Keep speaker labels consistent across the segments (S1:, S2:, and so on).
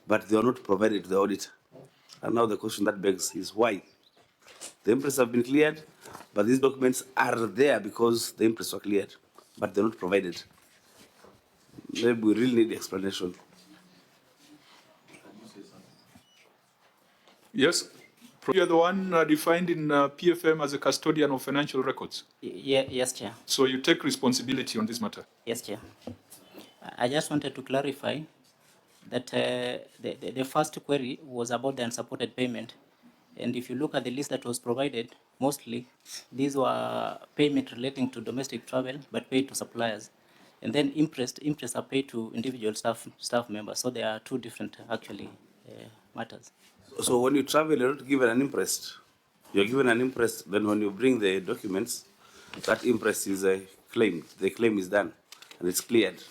S1: but they are not provided to the auditor. And now the question that begs is why? The imprests have been cleared, but these documents are there because the imprests were cleared, but they're not provided. Maybe we really need explanation.
S2: Yes. You're the one defined in PFM as a custodian of financial records.
S3: Yes, Chair.
S2: So you take responsibility on this matter.
S3: Yes, Chair. I just wanted to clarify that the first query was about the unsupported payment. And if you look at the list that was provided, mostly these were payment relating to domestic travel, but paid to suppliers. And then interest are paid to individual staff members. So there are two different, actually, matters.
S1: So when you travel, you're not given an imprest. You're given an imprest, then when you bring the documents, that imprest is claimed. The claim is done, and it's cleared.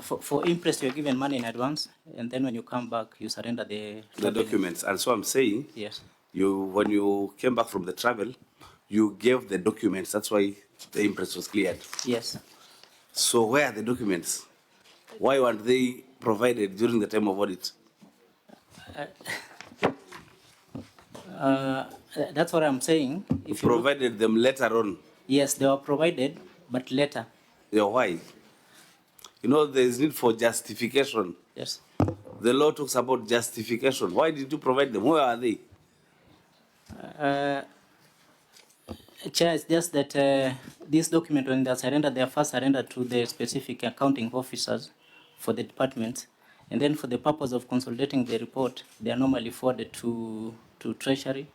S3: For interest, you're given money in advance, and then when you come back, you surrender the
S1: documents. And so I'm saying,
S3: yes,
S1: when you came back from the travel, you gave the documents. That's why the interest was cleared.
S3: Yes.
S1: So where are the documents? Why weren't they provided during the time of audit?
S3: That's what I'm saying.
S1: If you provided them later on.
S3: Yes, they were provided, but later.
S1: Yeah, why? You know, there is need for justification.
S3: Yes.
S1: The law talks about justification. Why did you provide them? Where are they?
S3: Chair, it's just that this document, when they are surrendered, they are first surrendered to the specific accounting officers for the department. And then for the purpose of consolidating the report, they are normally forwarded to Treasury.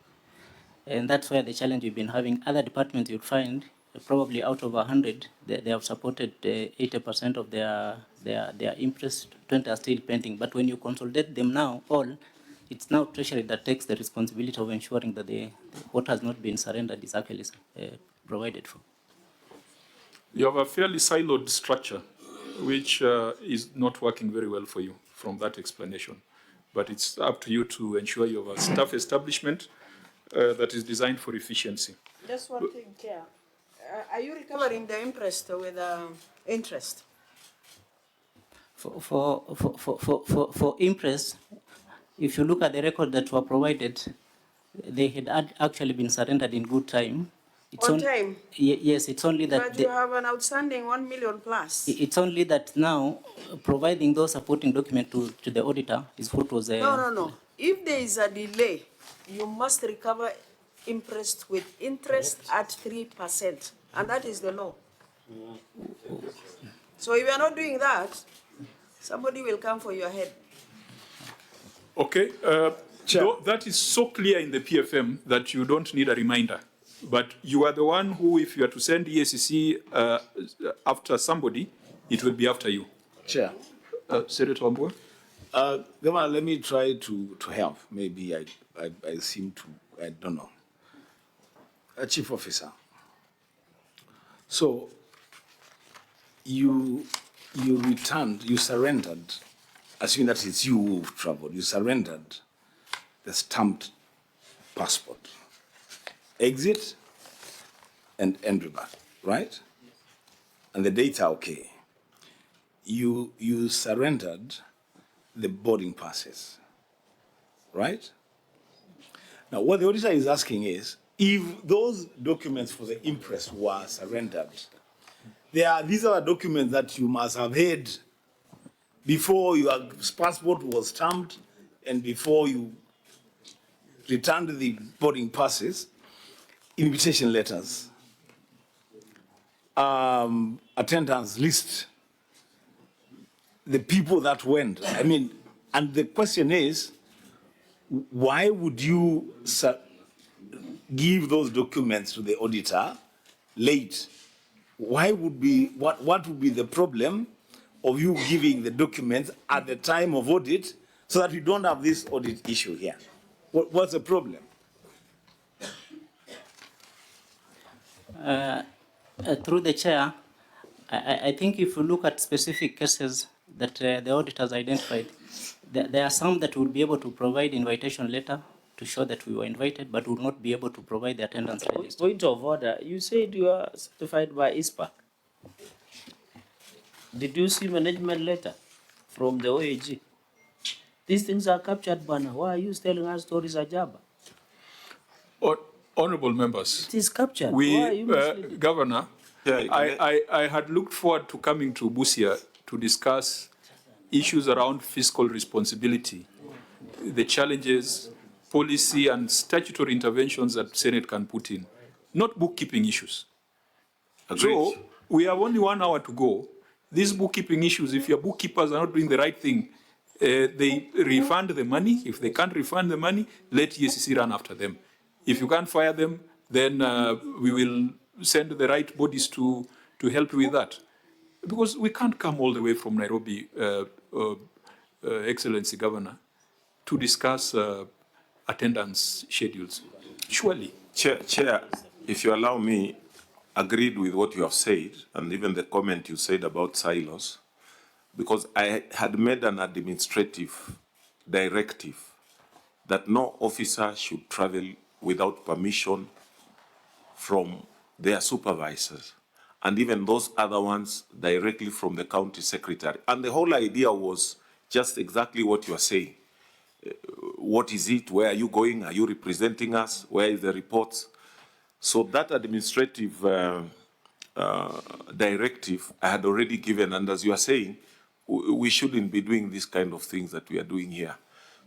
S3: And that's where the challenge we've been having. Other departments you'll find, probably out of 100, they have supported 80% of their interest, 20 are still pending. But when you consolidate them now, all, it's now Treasury that takes the responsibility of ensuring that what has not been surrendered is actually provided for.
S2: You have a fairly siloed structure, which is not working very well for you from that explanation. But it's up to you to ensure you have a staff establishment that is designed for efficiency.
S4: Just one thing, Chair. Are you recovering the interest with interest?
S3: For interest, if you look at the record that were provided, they had actually been surrendered in good time.
S4: It's on time?
S3: Yes, it's only that...
S4: But you have an outstanding 1 million plus.
S3: It's only that now, providing those supporting documents to the auditor is what was...
S4: No. If there is a delay, you must recover interest with interest at 3%. And that is the law. So if you are not doing that, somebody will come for your head.
S2: Okay. That is so clear in the PFM that you don't need a reminder. But you are the one who, if you are to send EACC after somebody, it will be after you.
S5: Chair.
S2: Senator Wambua?
S5: Governor, let me try to help. Maybe I seem to, I don't know. Chief Officer. So, you surrendered, assuming that it's you who've traveled, you surrendered the stamped passport. Exit and entry back, right? And the data, okay. You surrendered the boarding passes, right? Now, what the auditor is asking is, if those documents for the imprest were surrendered, these are documents that you must have had before your passport was stamped and before you returned the boarding passes, invitation letters, attendance list, the people that went. I mean, and the question is, why would you give those documents to the auditor late? Why would be, what would be the problem of you giving the documents at the time of audit so that we don't have this audit issue here? What's the problem?
S3: Through the chair, I think if you look at specific cases that the auditors identified, there are some that will be able to provide invitation letter to show that we were invited, but will not be able to provide the attendance register.
S6: Point of order. You said you are certified by ISPAC. Did you see management letter from the OAG? These things are captured, Bana. Why are you telling us stories, Ajaba?
S2: Honorable members,
S6: It is captured. Why are you misleading?
S2: Governor,
S1: Yeah,
S2: I had looked forward to coming to Busia to discuss issues around fiscal responsibility, the challenges, policy and statutory interventions that Senate can put in, not bookkeeping issues.
S1: agreed.
S2: So we have only 1 hour to go. These bookkeeping issues, if your bookkeepers are not doing the right thing, they refund the money. If they can't refund the money, let EACC run after them. If you can't fire them, then we will send the right bodies to help with that. Because we can't come all the way from Nairobi, Excellency Governor, to discuss attendance schedules. Surely.
S7: Chair, if you allow me, agreed with what you have said, and even the comment you said about silos, because I had made an administrative directive that no officer should travel without permission from their supervisors, and even those other ones directly from the county secretary. And the whole idea was just exactly what you are saying. What is it? Where are you going? Are you representing us? Where is the reports? So that administrative directive I had already given, and as you are saying, we shouldn't be doing these kind of things that we are doing here.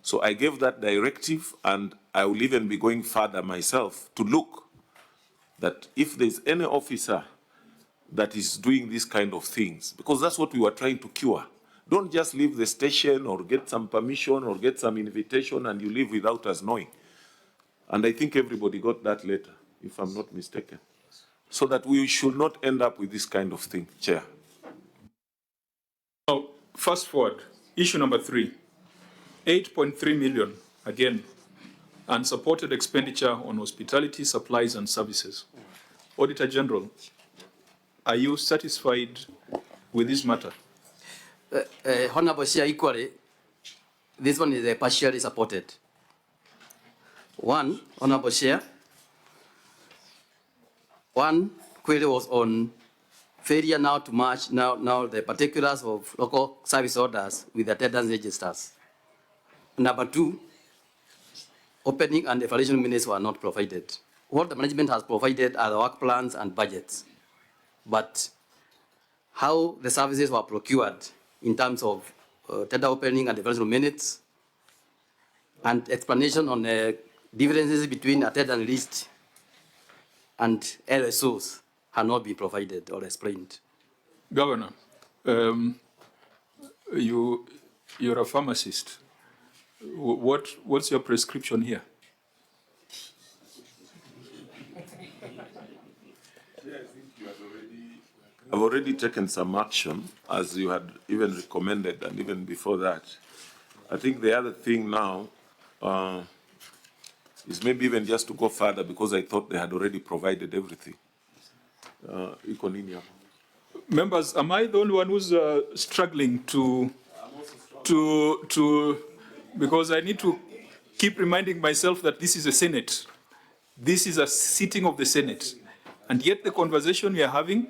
S7: So I gave that directive, and I will even be going further myself to look that if there's any officer that is doing these kind of things, because that's what we were trying to cure. Don't just leave the station or get some permission or get some invitation and you leave without us knowing. And I think everybody got that letter, if I'm not mistaken. So that we should not end up with this kind of thing, Chair.
S2: Now, fast forward, issue number 3, 8.3 million, again, unsupported expenditure on hospitality, supplies and services. Auditor General, are you satisfied with this matter?
S8: Honorable Chair, equally, this one is partially supported. One, Honorable Chair, one query was on failure now to match now the particulars of local service orders with attendance registers. Number 2, opening and evaluation minutes were not provided. What the management has provided are the work plans and budgets, but how the services were procured in terms of tender opening and evaluation minutes, and explanation on the differences between attendance list and LSOs have not been provided or explained.
S2: Governor, you're a pharmacist. What's your prescription here?
S7: I've already taken some action, as you had even recommended, and even before that. I think the other thing now is maybe even just to go further, because I thought they had already provided everything.
S2: Members, am I the only one who's struggling because I need to keep reminding myself that this is a Senate. This is a sitting of the Senate. And yet the conversation we are having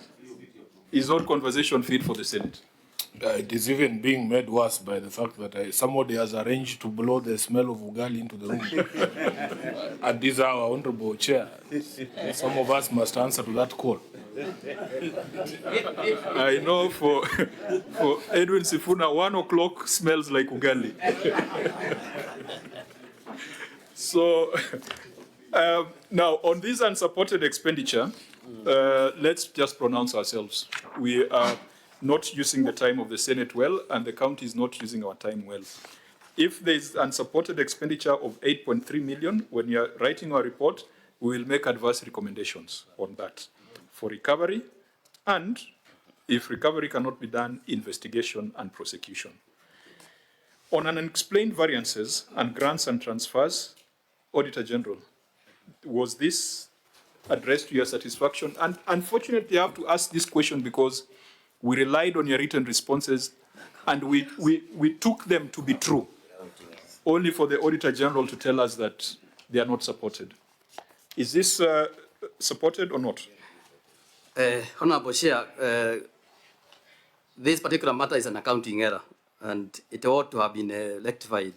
S2: is not conversation fit for the Senate.
S9: It is even being made worse by the fact that somebody has arranged to blow the smell of Ugali into the room. And this is our honorable chair. Some of us must answer to that call.
S2: I know for Edwin Sifuna, 1 o'clock smells like Ugali. So now on this unsupported expenditure, let's just pronounce ourselves. We are not using the time of the Senate well, and the county is not using our time well. If there is unsupported expenditure of 8.3 million, when you are writing our report, we will make adverse recommendations on that for recovery, and if recovery cannot be done, investigation and prosecution. On unexplained variances and grants and transfers, Auditor General, was this addressed to your satisfaction? And unfortunately, I have to ask this question because we relied on your written responses and we took them to be true, only for the Auditor General to tell us that they are not supported. Is this supported or not?
S8: Honorable Chair, this particular matter is an accounting error. and it ought to have been rectified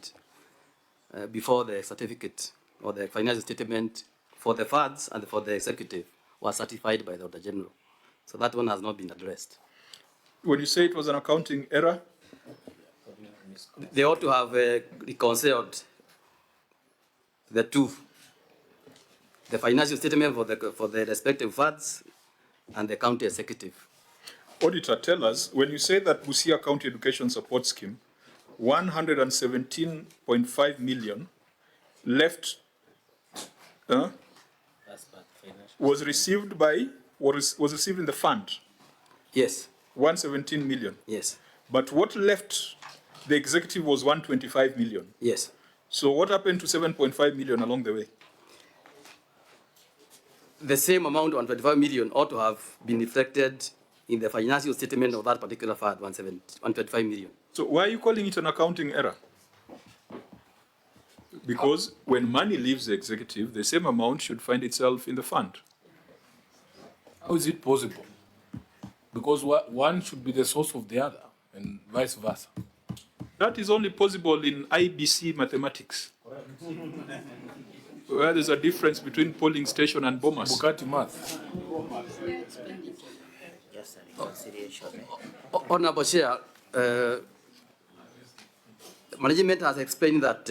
S8: before the certificate or the financial statement for the funds and for the executive was certified by the Auditor General. So that one has not been addressed.
S2: When you say it was an accounting error,
S8: They ought to have reconciled the two, the financial statement for the respective funds and the county executive.
S2: Auditor, tell us, when you say that Busia County Education Support Scheme, 117.5 million left was received in the fund,
S8: Yes,
S2: 117 million.
S8: yes,
S2: But what left the executive was 125 million.
S8: yes.
S2: So what happened to 7.5 million along the way?
S8: The same amount, 125 million, ought to have been reflected in the financial statement of that particular fund, 125 million.
S2: So why are you calling it an accounting error? Because when money leaves the executive, the same amount should find itself in the fund.
S9: How is it possible? Because one should be the source of the other, and vice versa.
S2: That is only possible in IBC mathematics, where there's a difference between polling station and bomas.
S9: Bukati math.
S6: Just a reconciliation.
S8: Honorable Chair, management has explained that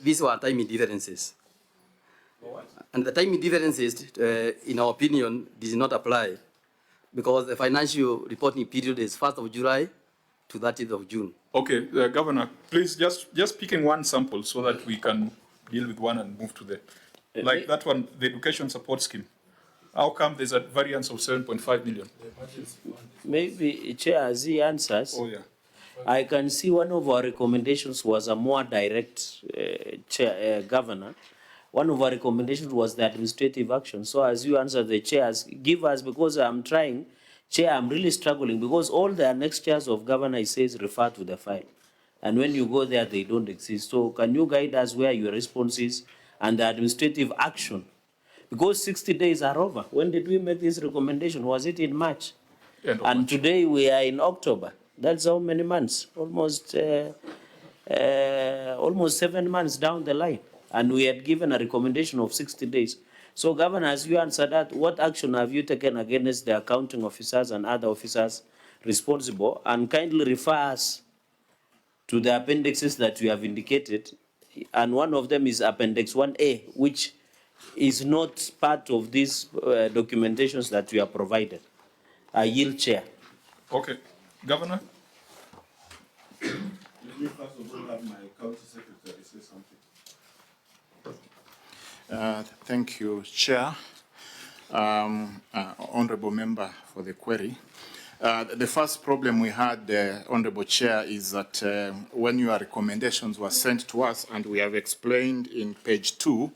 S8: these were timing differences. And the timing differences, in our opinion, did not apply because the financial reporting period is 1st of July to 30th of June.
S2: Okay, Governor, please just picking one sample so that we can deal with one and move to the, like that one, the education support scheme. How come there's a variance of 7.5 million?
S6: Maybe, Chair, as he answers,
S2: Oh, yeah.
S6: I can see one of our recommendations was a more direct, Governor. One of our recommendations was the administrative action. So as you answer the chairs, give us, because I'm trying, Chair, I'm really struggling because all the next chairs of Governor says refer to the file. And when you go there, they don't exist. So can you guide us where your response is and the administrative action? Because 60 days are over. When did we make this recommendation? Was it in March?
S2: End of
S6: And
S2: March.
S6: today we are in October. That's how many months? Almost 7 months down the line. And we had given a recommendation of 60 days. So, Governor, as you answer that, what action have you taken against the accounting officers and other officers responsible? And kindly refer us to the appendixes that we have indicated. And one of them is Appendix 1A, which is not part of these documentations that we have provided. I yield, Chair.
S2: Okay, Governor?
S7: Let me first of all have my county secretary say something.
S10: Thank you, Chair. Honorable member for the query. The first problem we had, Honorable Chair, is that when your recommendations were sent to us, and we have explained in page 2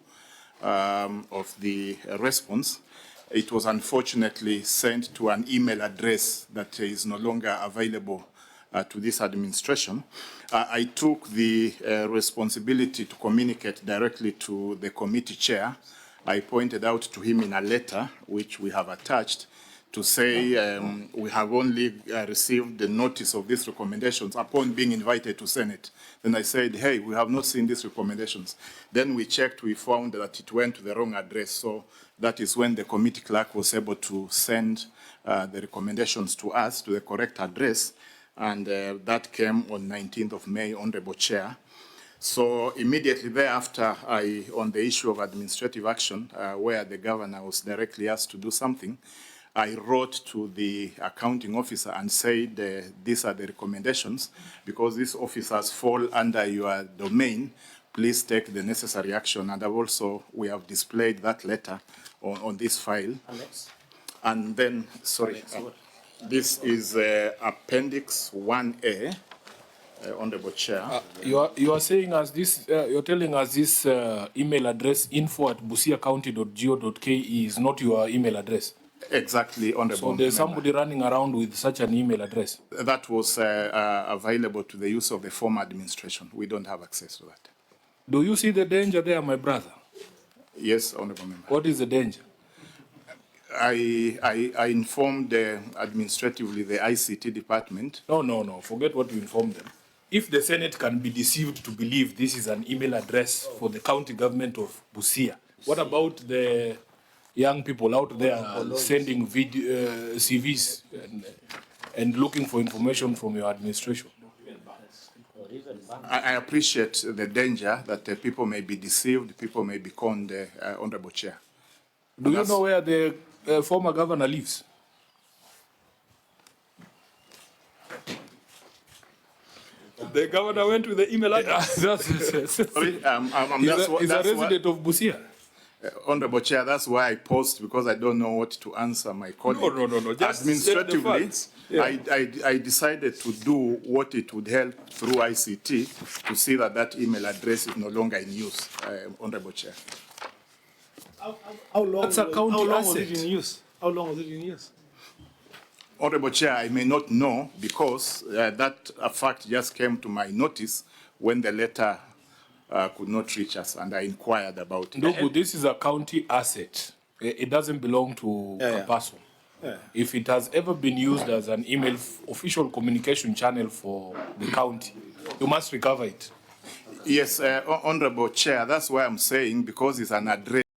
S10: of the response, it was unfortunately sent to an email address that is no longer available to this administration. I took the responsibility to communicate directly to the committee chair. I pointed out to him in a letter, which we have attached, to say we have only received the notice of these recommendations upon being invited to Senate. Then I said, hey, we have not seen these recommendations. Then we checked, we found that it went to the wrong address. So that is when the committee clerk was able to send the recommendations to us, to the correct address. And that came on 19th of May, Honorable Chair. So immediately thereafter, on the issue of administrative action, where the governor was directly asked to do something, I wrote to the accounting officer and said, these are the recommendations. Because these officers fall under your domain, please take the necessary action. And we have displayed that letter on this file.
S6: Alex?
S10: And then, sorry, this is Appendix 1A, Honorable Chair.
S9: You are saying as this, you're telling us this email address info@busiacounty.go.ke is not your email address.
S10: Exactly, Honorable
S9: So there's
S10: member.
S9: somebody running around with such an email address.
S10: That was available to the use of the former administration. We don't have access to that.
S9: Do you see the danger there, my brother?
S10: Yes, Honorable member.
S9: What is the danger?
S10: I informed administratively the ICT department.
S9: No. Forget what you informed them. if the Senate can be deceived to believe this is an email address for the county government of Busia, what about the young people out there sending CVs and looking for information from your administration?
S10: I appreciate the danger that people may be deceived, people may be conned, Honorable Chair.
S9: Do you know where the former governor lives?
S2: The governor went with the email address.
S10: Sorry,
S9: He's a resident of Busia.
S10: Honorable Chair, that's why I paused, because I don't know what to answer my colleague.
S2: No. Just
S10: Administratively,
S2: state the facts.
S10: I decided to do what it would help through ICT to see that email address is no longer in use, Honorable Chair.
S9: How long,
S2: That's a county
S9: how long
S2: asset.
S9: was it in use? How long was it in use?
S10: Honorable Chair, I may not know, because that fact just came to my notice when the letter could not reach us, and I inquired about it.
S9: No, but this is a county asset. It doesn't belong to a person. If it has ever been used as an email official communication channel for the county, you must recover it.
S10: Yes, Honorable Chair, that's why I'm saying, because it's an address.